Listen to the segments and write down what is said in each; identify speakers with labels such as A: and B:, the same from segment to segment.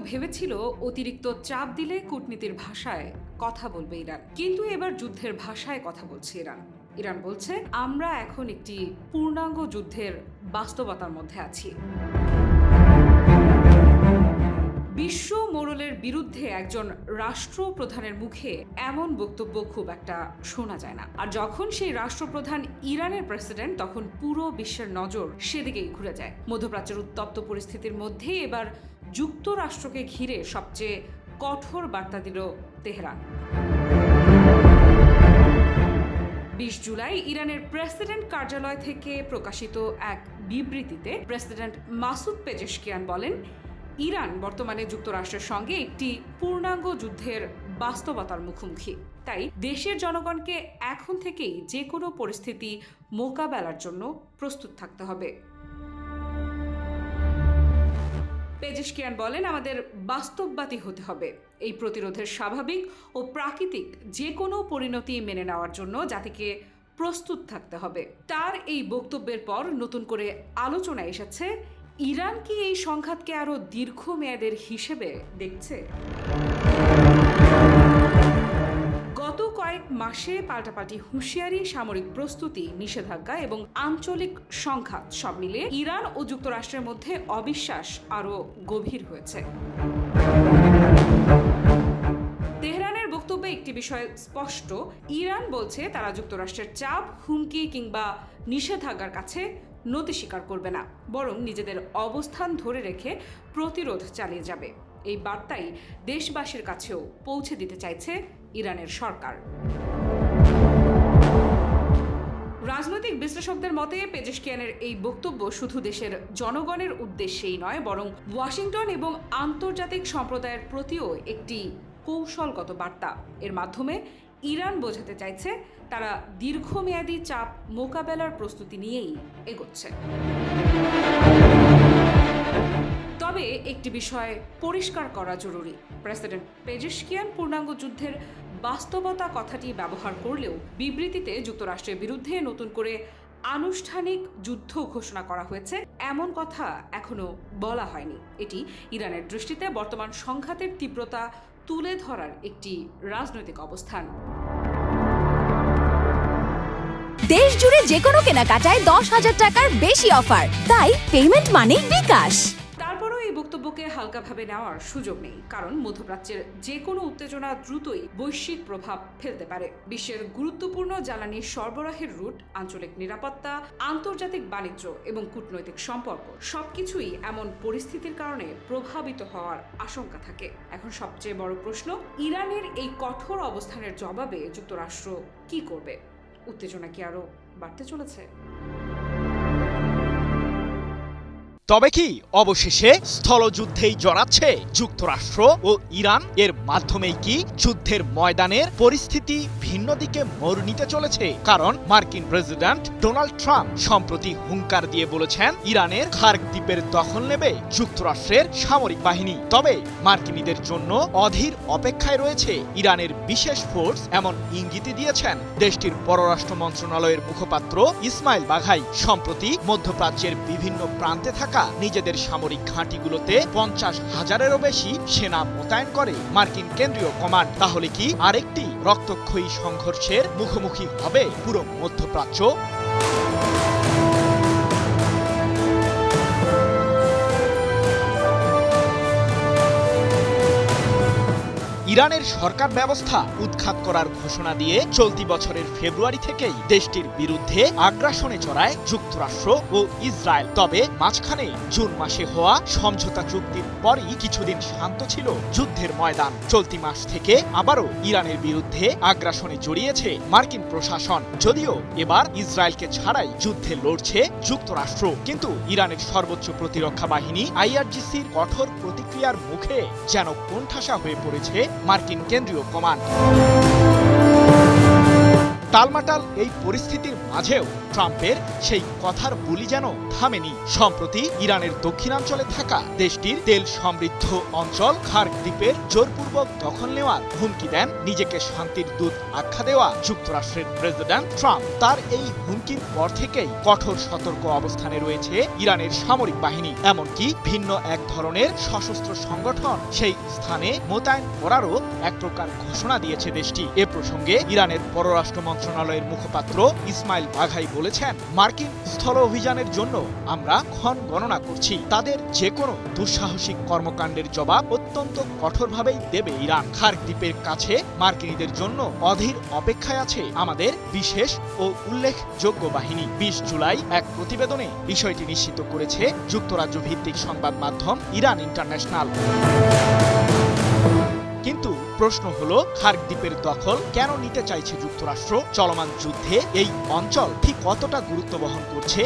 A: ভেবেছিল অতিরিক্ত চাপ দিলে কূটনীতির ভাষায় কথা বলবে ইরান, কিন্তু এবার যুদ্ধের ভাষায় কথা বলছে ইরান। ইরান বলছে, আমরা এখন একটি পূর্ণাঙ্গ যুদ্ধের বাস্তবতার মধ্যে আছি। বিশ্ব মোড়লের বিরুদ্ধে একজন রাষ্ট্রপ্রধানের মুখে এমন বক্তব্য খুব একটা শোনা যায় না। আর যখন সেই রাষ্ট্রপ্রধান ইরানের প্রেসিডেন্ট, তখন পুরো বিশ্বের নজর সেদিকেই ঘুরে যায়। মধ্যপ্রাচ্যের উত্তপ্ত পরিস্থিতির মধ্যে এবার যুক্তরাষ্ট্রকে ঘিরে সবচেয়ে কঠোর বার্তা দিল তেহরান। 20 জুলাই ইরানের প্রেসিডেন্ট কার্যালয় থেকে প্রকাশিত এক বিবৃতিতে প্রেসিডেন্ট মাসুদ পেজেশকিয়ান বলেন, ইরান বর্তমানে যুক্তরাষ্ট্রের সঙ্গে একটি পূর্ণাঙ্গ যুদ্ধের বাস্তবতার মুখোমুখি। তাই দেশের জনগণকে এখন থেকেই যে কোনো পরিস্থিতি মোকাবেলার জন্য প্রস্তুত থাকতে হবে। পেজেশকিয়ান বলেন, আমাদের বাস্তববাদী হতে হবে এই প্রতিরোধের স্বাভাবিক ও প্রাকৃতিক যে কোনো পরিণতি মেনে নেওয়ার জন্য জাতিকে প্রস্তুত থাকতে হবে। তার এই বক্তব্যের পর নতুন করে আলোচনা এসেছে, ইরান কি এই সংঘাতকে আরো দীর্ঘমেয়াদের হিসেবে দেখছে? গত কয়েক মাসে পাল্টাপাল্টি হুঁশিয়ারি, সামরিক প্রস্তুতি, নিষেধাজ্ঞা এবং আঞ্চলিক সংঘাত সব মিলে ইরান ও যুক্তরাষ্ট্রের মধ্যে অবিশ্বাস আরো গভীর হয়েছে। তেহরানের বক্তব্যে একটি বিষয় স্পষ্ট, ইরান বলছে তারা যুক্তরাষ্ট্রের চাপ, হুমকি কিংবা নিষেধাজ্ঞার কাছে নতি স্বীকার করবে না, বরং নিজেদের অবস্থান ধরে রেখে প্রতিরোধ চালিয়ে যাবে। এই বার্তাই দেশবাসীর কাছেও পৌঁছে দিতে চাইছে ইরানের সরকার। রাজনৈতিক বিশ্লেষকদের মতে পেজেশকিয়ানের এই বক্তব্য শুধু দেশের জনগণের উদ্দেশ্যেই নয়, বরং ওয়াশিংটন এবং আন্তর্জাতিক সম্প্রদায়ের প্রতিও একটি কৌশলগত বার্তা। এর মাধ্যমে ইরান বোঝাতে চাইছে তারা দীর্ঘমেয়াদী চাপ মোকাবেলার প্রস্তুতি নিয়েই এগোচ্ছে। তবে একটি বিষয় পরিষ্কার করা জরুরি, প্রেসিডেন্ট পেজেশকিয়ান পূর্ণাঙ্গ যুদ্ধের বাস্তবতা কথাটি ব্যবহার করলেও বিবৃতিতে যুক্তরাষ্ট্রের বিরুদ্ধে নতুন করে আনুষ্ঠানিক যুদ্ধ ঘোষণা করা হয়েছে এমন কথা এখনো বলা হয়নি। এটি ইরানের দৃষ্টিতে বর্তমান সংঘাতের তীব্রতা তুলে ধরার একটি রাজনৈতিক অবস্থান।
B: দেশ জুড়ে যে কোনো কেনাকাটায় 10,000 টাকার বেশি অফার, তাই পেমেন্ট মানেই বিকাশ।
A: তারপরও এই বক্তব্যকে হালকাভাবে নেওয়ার সুযোগ নেই, কারণ মধ্যপ্রাচ্যের যে কোনো উত্তেজনা দ্রুতই বৈশ্বিক প্রভাব ফেলতে পারে। বিশ্বের গুরুত্বপূর্ণ জ্বালানি সরবরাহের রুট, আঞ্চলিক নিরাপত্তা, আন্তর্জাতিক বাণিজ্য এবং কূটনৈতিক সম্পর্ক সবকিছুই এমন পরিস্থিতির কারণে প্রভাবিত হওয়ার আশঙ্কা থাকে। এখন সবচেয়ে বড় প্রশ্ন, ইরানের এই কঠোর অবস্থানের জবাবে যুক্তরাষ্ট্র কি করবে? উত্তেজনা কি আরো বাড়তে চলেছে?
C: তবে কি অবশেষে স্থলযুদ্ধেই জড়াচ্ছে যুক্তরাষ্ট্র ও ইরান? এর মাধ্যমেই কি যুদ্ধের ময়দানের পরিস্থিতি ভিন্ন দিকে মোড় নিতে চলেছে? কারণ মার্কিন প্রেসিডেন্ট ডোনাল্ড ট্রাম্প সম্প্রতি হুঙ্কার দিয়ে বলেছেন, ইরানের খার্ক দ্বীপের দখল নেবে যুক্তরাষ্ট্রের সামরিক বাহিনী। তবে মার্কিনীদের জন্য অধীর অপেক্ষায় রয়েছে ইরানের বিশেষ ফোর্স, এমন ইঙ্গিতই দিয়েছেন দেশটির পররাষ্ট্র মন্ত্রণালয়ের মুখপাত্র ইসমাইল বাঘাই। সম্প্রতি মধ্যপ্রাচ্যের বিভিন্ন প্রান্তে থাকা নিজেদের সামরিক ঘাঁটিগুলোতে 50,000-এরও বেশি সেনা মোতায়েন করে মার্কিন কেন্দ্রীয় কমান্ড। তাহলে কি আরেকটি রক্তক্ষয়ী সংঘর্ষের মুখোমুখি হবে পুরো মধ্যপ্রাচ্য? ইরানের সরকার ব্যবস্থা উৎখাত করার ঘোষণা দিয়ে চলতি বছরের ফেব্রুয়ারি থেকেই দেশটির বিরুদ্ধে আগ্রাসনে চড়ায় যুক্তরাষ্ট্র ও ইসরায়েল। তবে মাঝখানে জুন মাসে হওয়া সমঝোতা চুক্তির পরই কিছুদিন শান্ত ছিল যুদ্ধের ময়দান। চলতি মাস থেকে আবারও ইরানের বিরুদ্ধে আগ্রাসনে জড়িয়েছে মার্কিন প্রশাসন। যদিও এবার ইসরায়েলকে ছাড়াই যুদ্ধে লড়ছে যুক্তরাষ্ট্র, কিন্তু ইরানের সর্বোচ্চ প্রতিরক্ষা বাহিনী IRGCর কঠোর প্রতিক্রিয়ার মুখে যেন কোণঠাসা হয়ে পড়েছে মার্কিন কেন্দ্রীয় কমান্ড। টালমাটাল এই পরিস্থিতির মাঝেও ট্রাম্পের সেই কথার বুলি যেন থামেনি। সম্প্রতি ইরানের দক্ষিণাঞ্চলে থাকা দেশটির তেল সমৃদ্ধ অঞ্চল খার্ক দ্বীপের জোরপূর্বক দখল নেওয়ার হুমকি দেন নিজেকে শান্তির দূত আখ্যা দেওয়া যুক্তরাষ্ট্রের প্রেসিডেন্ট ট্রাম্প। তার এই হুমকির পর থেকেই কঠোর সতর্ক অবস্থানে রয়েছে ইরানের সামরিক বাহিনী। এমনকি ভিন্ন এক ধরনের সশস্ত্র সংগঠন সেই স্থানে মোতায়েন করারও এক প্রকার ঘোষণা দিয়েছে দেশটি। এ প্রসঙ্গে ইরানের পররাষ্ট্র মন্ত্রণালয়ের মুখপাত্র ইসমাইল বাঘাই বলেছেন, মার্কিন স্থল অভিযানের জন্য আমরা ক্ষণ গণনা করছি। তাদের যে কোনো দুঃসাহসিক কর্মকাণ্ডের জবাব অত্যন্ত কঠোরভাবেই দেবে ইরান। খার্ক দ্বীপের কাছে মার্কিনীদের জন্য অধীর অপেক্ষায় আছে আমাদের বিশেষ ও উল্লেখযোগ্য বাহিনী। 20 জুলাই এক প্রতিবেদনে বিষয়টি নিশ্চিত করেছে যুক্তরাজ্য ভিত্তিক সংবাদ মাধ্যম ইরান ইন্টারন্যাশনাল। কিন্তু প্রশ্ন হলো, খার্ক দ্বীপের দখল কেন নিতে চাইছে যুক্তরাষ্ট্র? চলমান যুদ্ধে এই অঞ্চল ঠিক কতটা গুরুত্ব বহন করছে?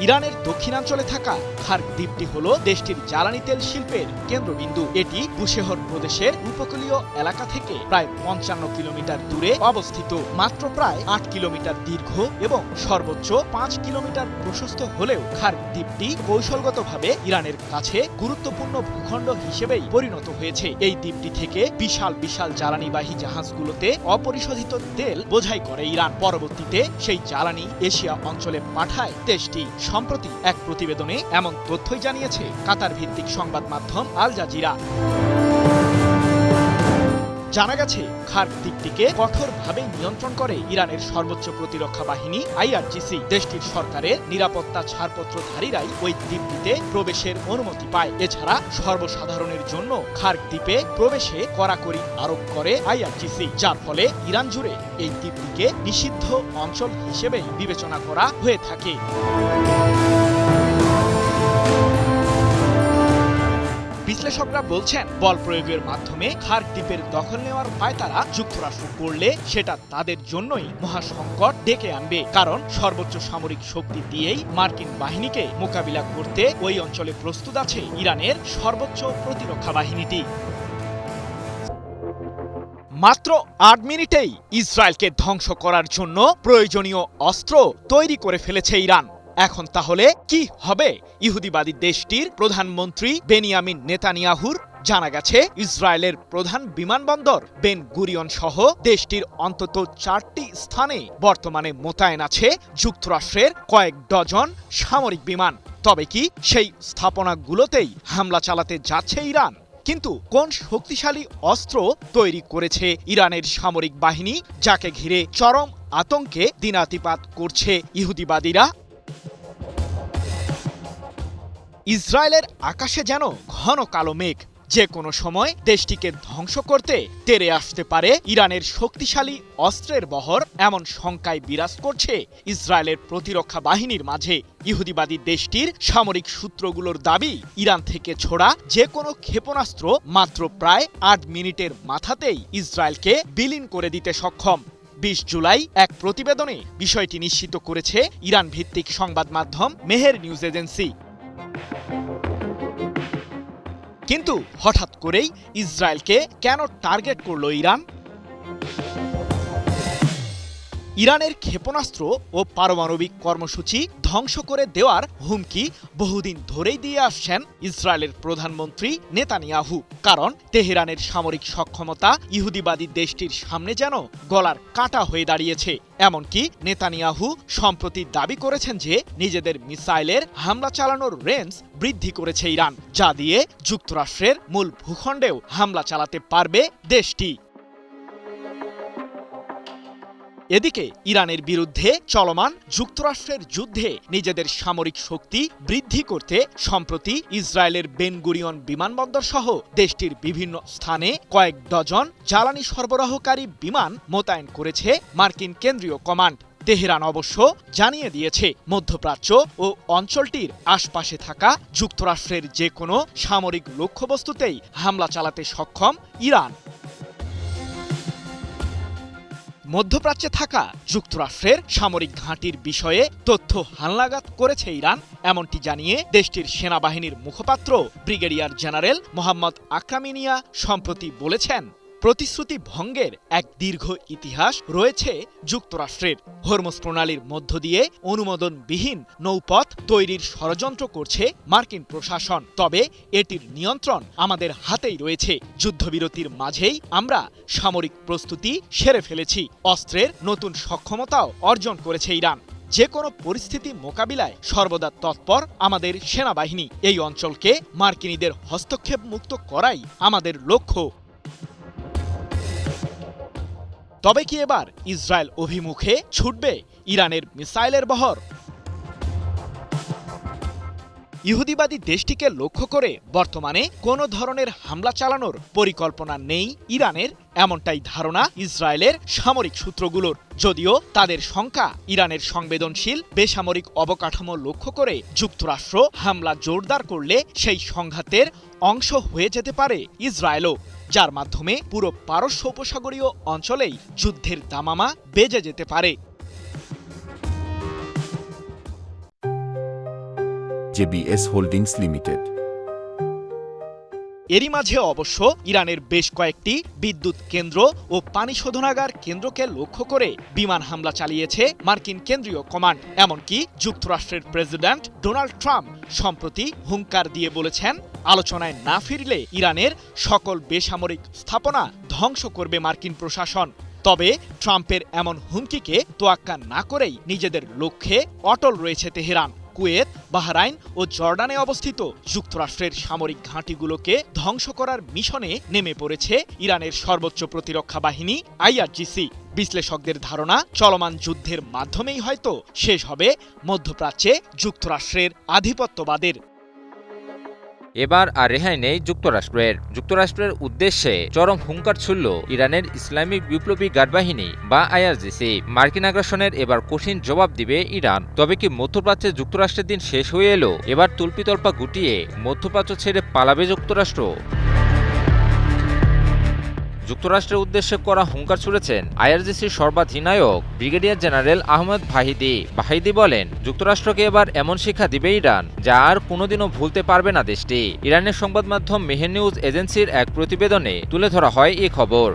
C: ইরানের দক্ষিণাঞ্চলে থাকা খার্ক দ্বীপটি হল দেশটির জ্বালানি তেল শিল্পের কেন্দ্রবিন্দু। এটি বুশেহর প্রদেশের উপকূলীয় এলাকা থেকে প্রায় 55 কিলোমিটার দূরে অবস্থিত। মাত্র প্রায় 8 কিলোমিটার দীর্ঘ এবং সর্বোচ্চ 5 কিলোমিটার প্রশস্ত হলেও খার্ক দ্বীপটি কৌশলগতভাবে ইরানের কাছে গুরুত্বপূর্ণ ভূখণ্ড হিসেবেই পরিণত হয়েছে। এই দ্বীপটি থেকে বিশাল বিশাল জ্বালানিবাহী জাহাজগুলোতে অপরিশোধিত তেল বোঝাই করে ইরান। পরবর্তীতে সেই জ্বালানি এশিয়া অঞ্চলে পাঠায় দেশটি। সম্প্রতি এক প্রতিবেদনে এমন তথ্যই জানিয়েছে কাতার ভিত্তিক সংবাদ মাধ্যম আল জাজিরা। জানা গেছে, খার্ক দ্বীপটিকে কঠোরভাবে নিয়ন্ত্রণ করে ইরানের সর্বোচ্চ প্রতিরক্ষা বাহিনী IRGC। দেশটির সরকারের নিরাপত্তা ছাড়পত্রধারীরাই ওই দ্বীপটিতে প্রবেশের অনুমতি পায়। এছাড়া সর্বসাধারণের জন্য খার্ক দ্বীপে প্রবেশে কড়াকড়ি আরোপ করে IRGC, যার ফলে ইরান জুড়ে এই দ্বীপটিকে নিষিদ্ধ অঞ্চল হিসেবেই বিবেচনা করা হয়ে থাকে। বিশ্লেষকরা বলছেন, বল প্রয়োগের মাধ্যমে খার্ক দ্বীপের দখল নেওয়ার পায়তারা যুক্তরাষ্ট্র করলে সেটা তাদের জন্যই মহাসংকট ডেকে আনবে। কারণ সর্বোচ্চ সামরিক শক্তি দিয়েই মার্কিন বাহিনীকে মোকাবিলা করতে ওই অঞ্চলে প্রস্তুত আছে ইরানের সর্বোচ্চ প্রতিরক্ষা বাহিনীটি। মাত্র 8 মিনিটেই ইসরায়েলকে ধ্বংস করার জন্য প্রয়োজনীয় অস্ত্র তৈরি করে ফেলেছে ইরান। এখন তাহলে কি হবে ইহুদিবাদী দেশটির প্রধানমন্ত্রী বেনিয়ামিন নেতানিয়াহুর? জানা গেছে, ইসরায়েলের প্রধান বিমানবন্দর বেন গুরিয়ন সহ দেশটির অন্তত 4টি স্থানে বর্তমানে মোতায়েন আছে যুক্তরাষ্ট্রের কয়েক ডজন সামরিক বিমান। তবে কি সেই স্থাপনাগুলোতেই হামলা চালাতে যাচ্ছে ইরান? কিন্তু কোন শক্তিশালী অস্ত্র তৈরি করেছে ইরানের সামরিক বাহিনী, যাকে ঘিরে চরম আতঙ্কে দিনাতিপাত করছে ইহুদিবাদীরা? ইসরায়েলের আকাশে যেন ঘন কালো মেঘ। যে কোনো সময় দেশটিকে ধ্বংস করতে তেড়ে আসতে পারে ইরানের শক্তিশালী অস্ত্রের বহর, এমন শঙ্কায় বিরাজ করছে ইসরায়েলের প্রতিরক্ষা বাহিনীর মাঝে। ইহুদিবাদী দেশটির সামরিক সূত্রগুলোর দাবি, ইরান থেকে ছোড়া যে কোনো ক্ষেপণাস্ত্র মাত্র প্রায় 8 মিনিটের মাথাতেই ইসরায়েলকে বিলীন করে দিতে সক্ষম। 20 জুলাই এক প্রতিবেদনে বিষয়টি নিশ্চিত করেছে ইরান ভিত্তিক সংবাদ মাধ্যম মেহের নিউজ এজেন্সি। কিন্তু হঠাৎ করেই ইসরায়েলকে কেন টার্গেট করল ইরান? ইরানের ক্ষেপণাস্ত্র ও পারমাণবিক কর্মসূচি ধ্বংস করে দেওয়ার হুমকি বহুদিন ধরেই দিয়ে আসছেন ইসরায়েলের প্রধানমন্ত্রী নেতানিয়াহু। কারণ তেহরানের সামরিক সক্ষমতা ইহুদিবাদী দেশটির সামনে যেন গলার কাঁটা হয়ে দাঁড়িয়েছে। এমনকি নেতানিয়াহু সম্প্রতি দাবি করেছেন যে নিজেদের মিসাইলের হামলা চালানোর রেঞ্জ বৃদ্ধি করেছে ইরান, যা দিয়ে যুক্তরাষ্ট্রের মূল ভূখণ্ডেও হামলা চালাতে পারবে দেশটি। এদিকে ইরানের বিরুদ্ধে চলমান যুক্তরাষ্ট্রের যুদ্ধে নিজেদের সামরিক শক্তি বৃদ্ধি করতে সম্প্রতি ইসরায়েলের বেন গুরিয়ন বিমানবন্দর সহ দেশটির বিভিন্ন স্থানে কয়েক ডজন জ্বালানি সরবরাহকারী বিমান মোতায়েন করেছে মার্কিন কেন্দ্রীয় কমান্ড। তেহরান অবশ্য জানিয়ে দিয়েছে, মধ্যপ্রাচ্য ও অঞ্চলটির আশপাশে থাকা যুক্তরাষ্ট্রের যে কোনো সামরিক লক্ষ্যবস্তুতেই হামলা চালাতে সক্ষম ইরান। মধ্যপ্রাচ্যে থাকা যুক্তরাষ্ট্রের সামরিক ঘাঁটির বিষয়ে তথ্য হালনাগাদ করেছে ইরান, এমনটি জানিয়ে দেশটির সেনাবাহিনীর মুখপাত্র ব্রিগেডিয়ার জেনারেল মোহাম্মদ আকরাম মিয়া সম্প্রতি বলেছেন, প্রতিশ্রুতি ভঙ্গের এক দীর্ঘ ইতিহাস রয়েছে যুক্তরাষ্ট্রের। হরমুজ প্রণালীর মধ্য দিয়ে অনুমোদনবিহীন নৌপথ তৈরির ষড়যন্ত্র করছে মার্কিন প্রশাসন। তবে এটির নিয়ন্ত্রণ আমাদের হাতেই রয়েছে। যুদ্ধবিরতির মাঝেই আমরা সামরিক প্রস্তুতি সেরে ফেলেছি। অস্ত্রের নতুন সক্ষমতাও অর্জন করেছে ইরান। যে কোনো পরিস্থিতি মোকাবিলায় সর্বদা তৎপর আমাদের সেনাবাহিনী। এই অঞ্চলকে মার্কিনীদের হস্তক্ষেপ মুক্ত করাই আমাদের লক্ষ্য। তবে কি এবার ইসরায়েল অভিমুখে ছুটবে ইরানের মিসাইলের বহর? ইহুদিবাদী দেশটিকে লক্ষ্য করে বর্তমানে কোনো ধরনের হামলা চালানোর পরিকল্পনা নেই ইরানের, এমনটাই ধারণা ইসরায়েলের সামরিক সূত্রগুলোর। যদিও তাদের শঙ্কা, ইরানের সংবেদনশীল বেসামরিক অবকাঠামো লক্ষ্য করে যুক্তরাষ্ট্র হামলা জোরদার করলে সেই সংঘাতের অংশ হয়ে যেতে পারে ইসরায়েলও, যার মাধ্যমে পুরো পারস্য উপসাগরীয় অঞ্চলেই যুদ্ধের দামামা বেজে যেতে পারে।
D: JBS holdings limited.
C: এরই মাঝে অবশ্য ইরানের বেশ কয়েকটি বিদ্যুৎ কেন্দ্র ও পানি শোধনাগার কেন্দ্রকে লক্ষ্য করে বিমান হামলা চালিয়েছে মার্কিন কেন্দ্রীয় কমান্ড। এমনকি যুক্তরাষ্ট্রের প্রেসিডেন্ট ডোনাল্ড ট্রাম্প সম্প্রতি হুঙ্কার দিয়ে বলেছেন, আলোচনায় না ফিরলে ইরানের সকল বেসামরিক স্থাপনা ধ্বংস করবে মার্কিন প্রশাসন। তবে ট্রাম্পের এমন হুমকিকে তোয়াক্কা না করেই নিজেদের লক্ষ্যে অটল রয়েছে তেহরান। কুয়েত, বাহরাইন ও জর্ডানে অবস্থিত যুক্তরাষ্ট্রের সামরিক ঘাঁটিগুলোকে ধ্বংস করার মিশনে নেমে পড়েছে ইরানের সর্বোচ্চ প্রতিরক্ষা বাহিনী IRGC। বিশ্লেষকদের ধারণা, চলমান যুদ্ধের মাধ্যমেই হয়তো শেষ হবে মধ্যপ্রাচ্যে যুক্তরাষ্ট্রের আধিপত্যবাদের।
E: এবার আর রেহাই নেই যুক্তরাষ্ট্রের উদ্দেশ্যে চরম হুঙ্কার ছুড়ল ইরানের ইসলামিক বিপ্লবী গার্ড বাহিনী বা IRGC। মার্কিন আগ্রাসনের এবার কঠিন জবাব দিবে ইরান। তবে কি মধ্যপ্রাচ্যে যুক্তরাষ্ট্রের দিন শেষ হয়ে এলো? এবার তুলপিতল্পা গুটিয়ে মধ্যপ্রাচ্য ছেড়ে পালাবে যুক্তরাষ্ট্র? যুক্তরাষ্ট্রের উদ্দেশ্যে করা হুঙ্কার ছুড়েছেন IRGCর সর্বাধিনায়ক ব্রিগেডিয়ার জেনারেল আহমেদ ভাহিদি বলেন, যুক্তরাষ্ট্রকে এবার এমন শিক্ষা দিবে ইরান যা আর কোনোদিনও ভুলতে পারবে না দেশটি। ইরানের সংবাদ মাধ্যম মেহের নিউজ এজেন্সির এক প্রতিবেদনে তুলে ধরা হয় এই খবর।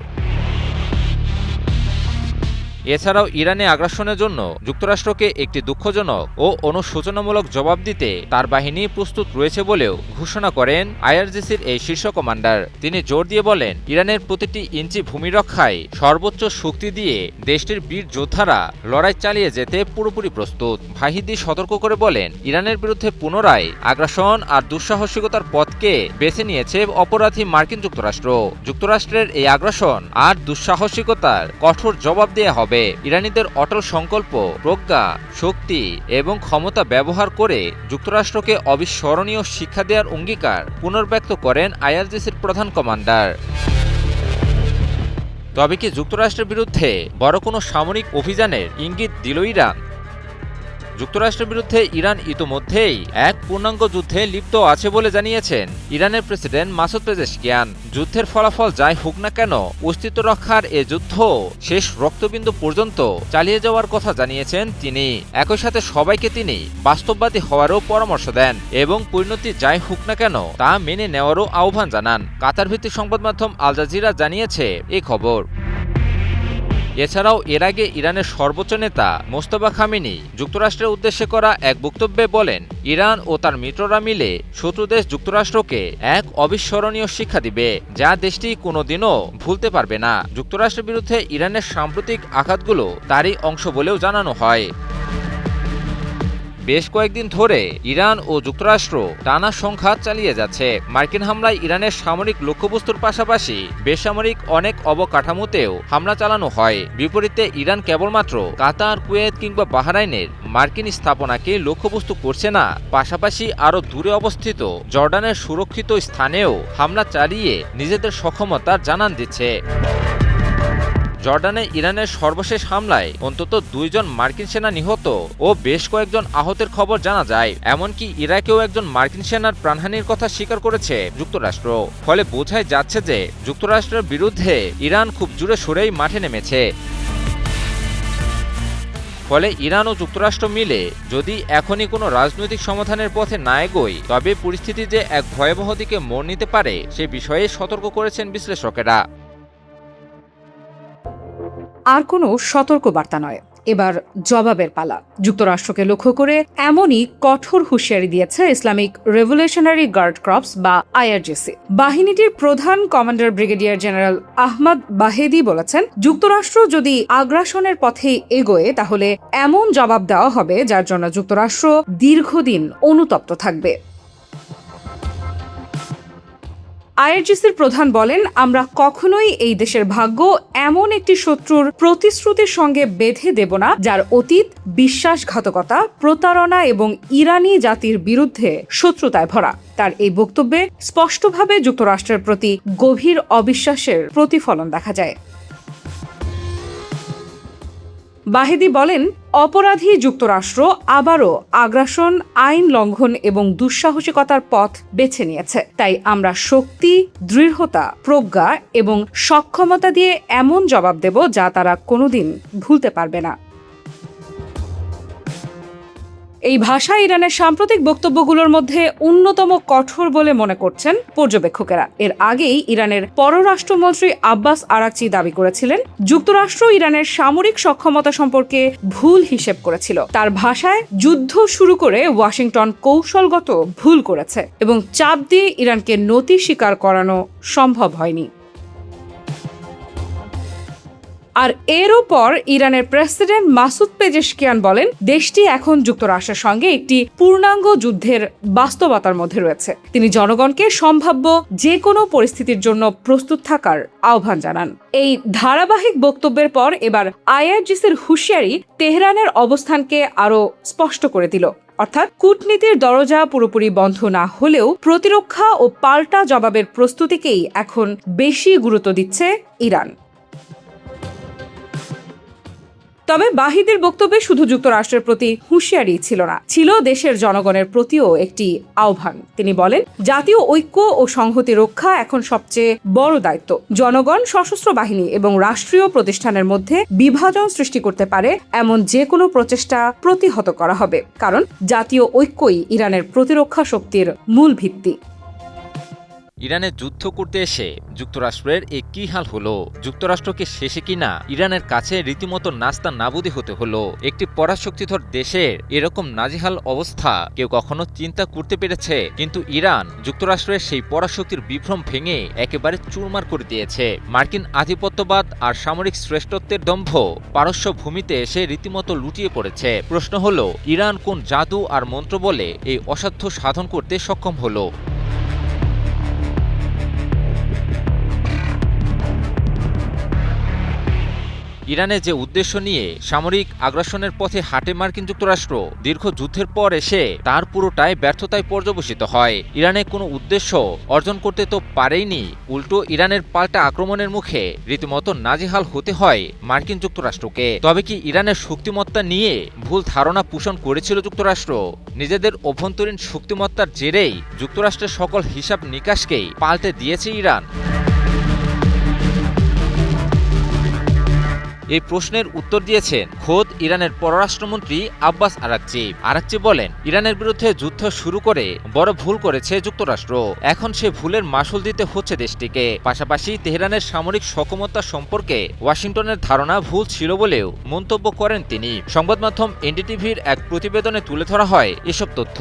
E: এছাড়াও ইরানে আগ্রাসনের জন্য যুক্তরাষ্ট্রকে একটি দুঃখজনক ও অনুশোচনামূলক জবাব দিতে তার বাহিনী প্রস্তুত রয়েছে বলেও ঘোষণা করেন IRGCর এই শীর্ষ কমান্ডার। তিনি জোর দিয়ে বলেন, ইরানের প্রতিটি ইঞ্চি ভূমি রক্ষায় সর্বোচ্চ শক্তি দিয়ে দেশটির বীর যোদ্ধারা লড়াই চালিয়ে যেতে পুরোপুরি প্রস্তুত। ভাহিদি সতর্ক করে বলেন, ইরানের বিরুদ্ধে পুনরায় আগ্রাসন আর দুঃসাহসিকতার পথকে বেছে নিয়েছে অপরাধী মার্কিন যুক্তরাষ্ট্রের এই আগ্রাসন আর দুঃসাহসিকতার কঠোর জবাব দেয়া হবে। ইরানিদের অটল সংকল্প, প্রজ্ঞা, শক্তি এবং ক্ষমতা ব্যবহার করে যুক্তরাষ্ট্রকে অবিস্মরণীয় শিক্ষা দেওয়ার অঙ্গীকার পুনর্ব্যক্ত করেন IRGCর প্রধান কমান্ডার। তবে কি যুক্তরাষ্ট্রের বিরুদ্ধে বড় কোনো সামরিক অভিযানের ইঙ্গিত দিল ইরান? যুক্তরাষ্ট্রের বিরুদ্ধে ইরান ইতোমধ্যেই এক পূর্ণাঙ্গ যুদ্ধে লিপ্ত আছে বলে জানিয়েছেন ইরানের প্রেসিডেন্ট মাসুদ পেজেশকিয়ান। যুদ্ধের ফলাফল যাই হোক না কেন, অস্তিত্ব রক্ষার এ যুদ্ধ শেষ রক্তবিন্দু পর্যন্ত চালিয়ে যাওয়ার কথা জানিয়েছেন তিনি। একই সাথে সবাইকে তিনি বাস্তববাদী হওয়ারও পরামর্শ দেন এবং পরিণতি যাই হোক না কেন তা মেনে নেওয়ারও আহ্বান জানান। কাতার ভিত্তিক সংবাদ মাধ্যম আল জাজিরা জানিয়েছে এই খবর। এছাড়াও এর আগে ইরানের সর্বোচ্চ নেতা মোস্তফা খামেনি যুক্তরাষ্ট্রের উদ্দেশ্যে করা এক বক্তব্যে বলেন, ইরান ও তার মিত্ররা মিলে শত্রু দেশ যুক্তরাষ্ট্রকে এক অবিস্মরণীয় শিক্ষা দিবে যা দেশটি কোনোদিনও ভুলতে পারবে না। যুক্তরাষ্ট্রের বিরুদ্ধে ইরানের সাম্প্রতিক আঘাতগুলো তারই অংশ বলেও জানানো হয়। বেশ কয়েকদিন ধরে ইরান ও যুক্তরাষ্ট্র টানা সংঘাত চালিয়ে যাচ্ছে। মার্কিন হামলায় ইরানের সামরিক লক্ষ্যবস্তুর পাশাপাশি বেসামরিক অনেক অবকাঠামোতেও হামলা চালানো হয়। বিপরীতে ইরান কেবলমাত্র কাতার, কুয়েত কিংবা বাহরাইনের মার্কিন স্থাপনাকে লক্ষ্যবস্তু করছে না, পাশাপাশি আরও দূরে অবস্থিত জর্ডানের সুরক্ষিত স্থানেও হামলা চালিয়ে নিজেদের সক্ষমতার জানান দিচ্ছে। জর্ডানে ইরানের সর্বশেষ হামলায় অন্তত 2 জন মার্কিন সেনা নিহত ও বেশ কয়েকজন আহতের খবর জানা যায়। এমনকি ইরাকেও একজন মার্কিন সেনার প্রাণহানির কথা স্বীকার করেছে যুক্তরাষ্ট্র। ফলে বোঝাই যাচ্ছে যে যুক্তরাষ্ট্রের বিরুদ্ধে ইরান খুব জোরে সোরেই মাঠে নেমেছে। ফলে ইরান ও যুক্তরাষ্ট্র মিলে যদি এখনই কোনো রাজনৈতিক সমাধানের পথে না এগোয়, তবে পরিস্থিতি যে এক ভয়াবহ দিকে মোড় নিতে পারে সে বিষয়ে সতর্ক করেছেন বিশ্লেষকেরা।
A: আর কোনো সতর্কবার্তা নয়, এবার জবাবের পালা। যুক্তরাষ্ট্রকে লক্ষ্য করে এমনই কঠোর হুঁশিয়ারি দিয়েছে ইসলামিক রেভলিউশনারি গার্ড কর্পস বা আইআরজিসি। বাহিনীটির প্রধান কমান্ডার ব্রিগেডিয়ার জেনারেল আহমদ বাহেদি বলেছেন, যুক্তরাষ্ট্র যদি আগ্রাসনের পথে এগোয় তাহলে এমন জবাব দেওয়া হবে যার জন্য যুক্তরাষ্ট্র দীর্ঘদিন অনুতপ্ত থাকবে। আইআরজিসির প্রধান বলেন, আমরা কখনোই এই দেশের ভাগ্য এমন একটি শত্রুর প্রতিশ্রুতির সঙ্গে বেঁধে দেব না যার অতীত বিশ্বাসঘাতকতা, প্রতারণা এবং ইরানি জাতির বিরুদ্ধে শত্রুতায় ভরা। তার এই বক্তব্যে স্পষ্টভাবে যুক্তরাষ্ট্রের প্রতি গভীর অবিশ্বাসের প্রতিফলন দেখা যায়। বাহেদি বলেন, অপরাধী যুক্তরাষ্ট্র আবারও আগ্রাসন, আইন লঙ্ঘন এবং দুঃসাহসিকতার পথ বেছে নিয়েছে। তাই আমরা শক্তি, দৃঢ়তা, প্রজ্ঞা এবং সক্ষমতা দিয়ে এমন জবাব দেব যা তারা কোনোদিন ভুলতে পারবে না। এই ভাষা ইরানের সাম্প্রতিক বক্তব্যগুলোর মধ্যে অন্যতম কঠোর বলে মনে করছেন পর্যবেক্ষকেরা। এর আগেই ইরানের পররাষ্ট্রমন্ত্রী আব্বাস আরাকচি দাবি করেছিলেন, যুক্তরাষ্ট্র ইরানের সামরিক সক্ষমতা সম্পর্কে ভুল হিসেব করেছিল। তার ভাষায়, যুদ্ধ শুরু করে ওয়াশিংটন কৌশলগত ভুল করেছে এবং চাপ দিয়ে ইরানকে নতি স্বীকার করানো সম্ভব হয়নি। আর এরও পর ইরানের প্রেসিডেন্ট মাসুদ পেজেশকিয়ান বলেন, দেশটি এখন যুক্তরাষ্ট্রের সঙ্গে একটি পূর্ণাঙ্গ যুদ্ধের বাস্তবতার মধ্যে রয়েছে। তিনি জনগণকে সম্ভাব্য যে কোনো পরিস্থিতির জন্য প্রস্তুত থাকার আহ্বান জানান। এই ধারাবাহিক বক্তব্যের পর এবার আইআরজিসির হুঁশিয়ারি তেহরানের অবস্থানকে আরও স্পষ্ট করে দিল। অর্থাৎ কূটনীতির দরজা পুরোপুরি বন্ধ না হলেও প্রতিরক্ষা ও পাল্টা জবাবের প্রস্তুতিকেই এখন বেশি গুরুত্ব দিচ্ছে ইরান। তবে বাহিদের বক্তব্যে শুধু যুক্তরাষ্ট্রের প্রতি হুঁশিয়ারি ছিল না, ছিল দেশের জনগণের প্রতিও একটি আহ্বান। তিনি বলেন, জাতীয় ঐক্য ও সংহতি রক্ষা এখন সবচেয়ে বড় দায়িত্ব। জনগণ, সশস্ত্র বাহিনী এবং রাষ্ট্রীয় প্রতিষ্ঠানের মধ্যে বিভাজন সৃষ্টি করতে পারে এমন যে কোনো প্রচেষ্টা প্রতিহত করা হবে, কারণ জাতীয় ঐক্যই ইরানের প্রতিরক্ষা শক্তির মূল ভিত্তি।
E: ইরানে যুদ্ধ করতে এসে যুক্তরাষ্ট্রের এ কি হাল হলো? যুক্তরাষ্ট্রকে শেষে কিনা ইরানের কাছে রীতিমতো নাস্তা নাবুদি হতে হলো? একটি পরাশক্তিধর দেশের এরকম নাজেহাল অবস্থা কেউ কখনো চিন্তা করতে পেরেছে? কিন্তু ইরান যুক্তরাষ্ট্রের সেই পরাশক্তির বিভ্রম ভেঙে একেবারে চুরমার করে দিয়েছে। মার্কিন আধিপত্যবাদ আর সামরিক শ্রেষ্ঠত্বের দম্ভ পারস্য ভূমিতে এসে রীতিমতো লুটিয়ে পড়েছে। প্রশ্ন হলো, ইরান কোন জাদু আর মন্ত্র বলে এই অসাধ্য সাধন করতে সক্ষম হলো? ইরানে যে উদ্দেশ্য নিয়ে সামরিক আগ্রাসনের পথে হাঁটে মার্কিন যুক্তরাষ্ট্র, দীর্ঘ যুদ্ধের পর এসে তার পুরোটাই ব্যর্থতায় পর্যবসিত হয়। ইরানে কোনো উদ্দেশ্য অর্জন করতে তো পারেইনি, উল্টো ইরানের পাল্টা আক্রমণের মুখে রীতিমতো নাজেহাল হতে হয় মার্কিন যুক্তরাষ্ট্রকে। তবে কি ইরানের শক্তিমত্তা নিয়ে ভুল ধারণা পোষণ করেছিল যুক্তরাষ্ট্র? নিজেদের অভ্যন্তরীণ শক্তিমত্তার জেরেই যুক্তরাষ্ট্রের সকল হিসাব নিকাশকেই পাল্টে দিয়েছে ইরান। এই প্রশ্নের উত্তর দিয়েছেন খোদ ইরানের পররাষ্ট্রমন্ত্রী আব্বাস আরাকচি বলেন, ইরানের বিরুদ্ধে যুদ্ধ শুরু করে বড় ভুল করেছে যুক্তরাষ্ট্র। এখন সে ভুলের মাসুল দিতে হচ্ছে দেশটিকে। পাশাপাশি তেহরানের সামরিক সক্ষমতা সম্পর্কে ওয়াশিংটনের ধারণা ভুল ছিল বলেও মন্তব্য করেন তিনি। সংবাদ মাধ্যম এনডিটিভির এক প্রতিবেদনে তুলে ধরা হয় এসব তথ্য।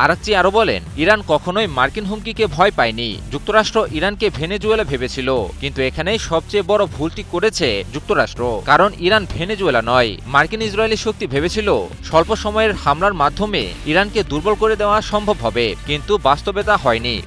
E: আরাকচি আরও বলেন, ইরান কখনোই মার্কিন হুমকিকে ভয় পায়নি। যুক্তরাষ্ট্র ইরানকে ভেনেজুয়েলা ভেবেছিল, কিন্তু এখানেই সবচেয়ে বড় ভুলটি করেছে যুক্তরাষ্ট্র। কারণ ইরান ভেনেজুয়েলা নয়। মার্কিন ইসরায়েলি শক্তি ভেবেছিল স্বল্প সময়ের হামলার মাধ্যমে ইরানকে দুর্বল করে দেওয়া সম্ভব হবে, কিন্তু বাস্তবে তা হয়নি।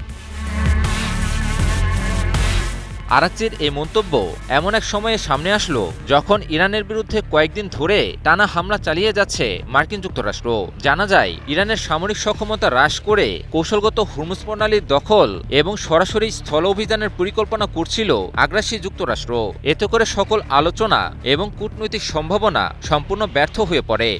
E: আরাকচির এই মন্তব্য এমন এক সময়ে সামনে আসলো যখন ইরানের বিরুদ্ধে কয়েকদিন ধরে টানা হামলা চালিয়ে যাচ্ছে মার্কিন যুক্তরাষ্ট্র। জানা যায়, ইরানের সামরিক সক্ষমতা হ্রাস করে কৌশলগত হুরমুজ প্রণালীর দখল এবং সরাসরি স্থল অভিযানের পরিকল্পনা করছিল আগ্রাসী যুক্তরাষ্ট্র। এতে করে সকল আলোচনা এবং কূটনৈতিক সম্ভাবনা সম্পূর্ণ ব্যর্থ হয়ে পড়ে।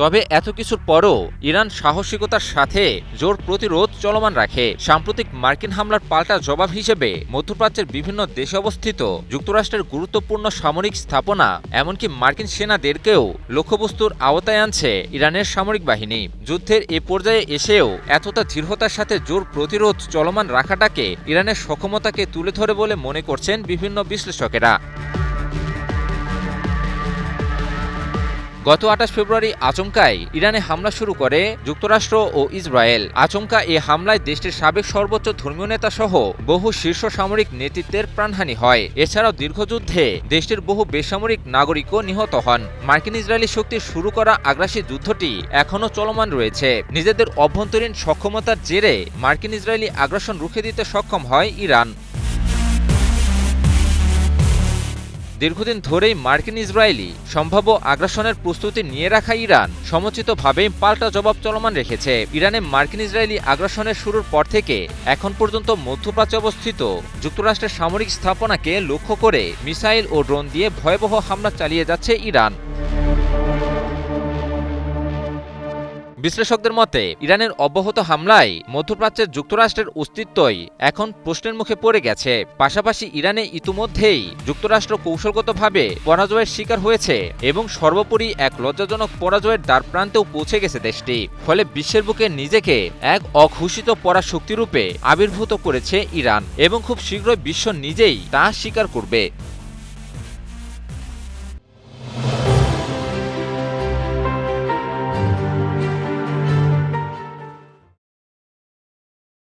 E: তবে এত কিছুর পরও ইরান সাহসিকতার সাথে জোর প্রতিরোধ চলমান রাখে। সাম্প্রতিক মার্কিন হামলার পাল্টা জবাব হিসেবে মধ্যপ্রাচ্যের বিভিন্ন দেশে অবস্থিত যুক্তরাষ্ট্রের গুরুত্বপূর্ণ সামরিক স্থাপনা এমনকি মার্কিন সেনাদেরকেও লক্ষ্যবস্তুর আওতায় আনছে ইরানের সামরিক বাহিনী। যুদ্ধের এ পর্যায়ে এসেও এতটা দৃঢ়তার সাথে জোর প্রতিরোধ চলমান রাখাটাকে ইরানের সক্ষমতাকে তুলে ধরে বলে মনে করছেন বিভিন্ন বিশ্লেষকেরা। গত 28 ফেব্রুয়ারি আচমকায় ইরানে হামলা শুরু করে যুক্তরাষ্ট্র ও ইসরায়েল। আচমকা এ হামলায় দেশটির সাবেক সর্বোচ্চ ধর্মীয় নেতা সহ বহু শীর্ষ সামরিক নেতৃত্বের প্রাণহানি হয়। এছাড়াও দীর্ঘযুদ্ধে দেশটির বহু বেসামরিক নাগরিকও নিহত হন। মার্কিন ইসরায়েলি শক্তির শুরু করা আগ্রাসী যুদ্ধটি এখনও চলমান রয়েছে। নিজেদের অভ্যন্তরীণ সক্ষমতার জেরে মার্কিন ইসরায়েলি আগ্রাসন রুখে দিতে সক্ষম হয় ইরান। দীর্ঘদিন ধরেই মার্কিন ইসরায়েলি সম্ভাব্য আগ্রাসনের প্রস্তুতি নিয়ে রাখা ইরান সমুচিতভাবে পাল্টা জবাব চলমান রেখেছে। ইরানে মার্কিন ইসরায়েলি আগ্রাসনের শুরুর পর থেকে এখন পর্যন্ত মধ্যপ্রাচ্যে অবস্থিত যুক্তরাষ্ট্রের সামরিক স্থাপনাকে লক্ষ্য করে মিসাইল ও ড্রোন দিয়ে ভয়াবহ হামলা চালিয়ে যাচ্ছে ইরান। বিশ্লেষকদের মতে ইরানের অব্যাহত হামলায় মধ্যপ্রাচ্যের যুক্তরাষ্ট্রের অস্তিত্বই এখন প্রশ্নের মুখে পড়ে গেছে। পাশাপাশি ইরানে ইতিমধ্যেই যুক্তরাষ্ট্র কৌশলগতভাবে পরাজয়ের শিকার হয়েছে এবং সর্বোপরি এক লজ্জাজনক পরাজয়ের দ্বারপ্রান্তেও পৌঁছে গেছে দেশটি। ফলে বিশ্বের বুকে নিজেকে এক অঘোষিত পরাশক্তিরূপে আবির্ভূত করেছে ইরান এবং খুব শীঘ্রই বিশ্ব নিজেই তা স্বীকার করবে।